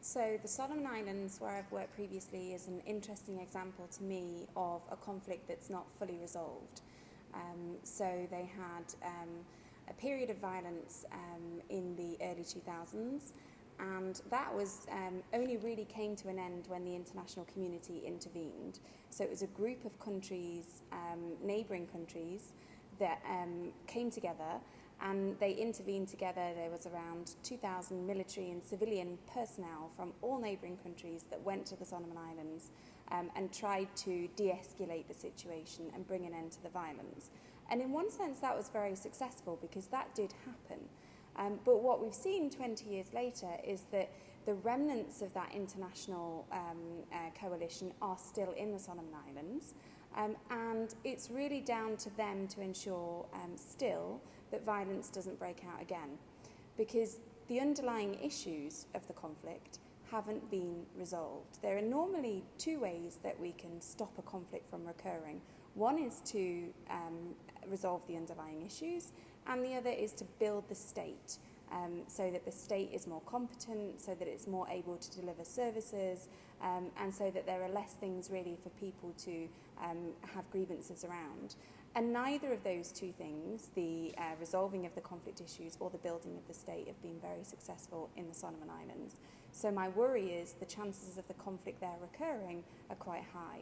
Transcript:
So the Solomon Islands, where I've worked previously, is an interesting example to me of a conflict that's not fully resolved. So they had a period of violence in the early 2000s, and that was only really came to an end when the international community intervened. So it was a group of countries, neighbouring countries, that came together and they intervened together. There was around 2,000 military and civilian personnel from all neighbouring countries that went to the Solomon Islands and tried to de-escalate the situation and bring an end to the violence. And in one sense that was very successful because that did happen. But what we've seen 20 years later is that the remnants of that international coalition are still in the Solomon Islands, and it's really down to them to ensure still that violence doesn't break out again, because the underlying issues of the conflict haven't been resolved. There are normally two ways that we can stop a conflict from recurring. One is to resolve the underlying issues, and the other is to build the state so that the state is more competent, so that it's more able to deliver services, and so that there are less things really for people to have grievances around. And neither of those two things, the resolving of the conflict issues or the building of the state, have been very successful in the Solomon Islands. So my worry is the chances of the conflict there recurring are quite high.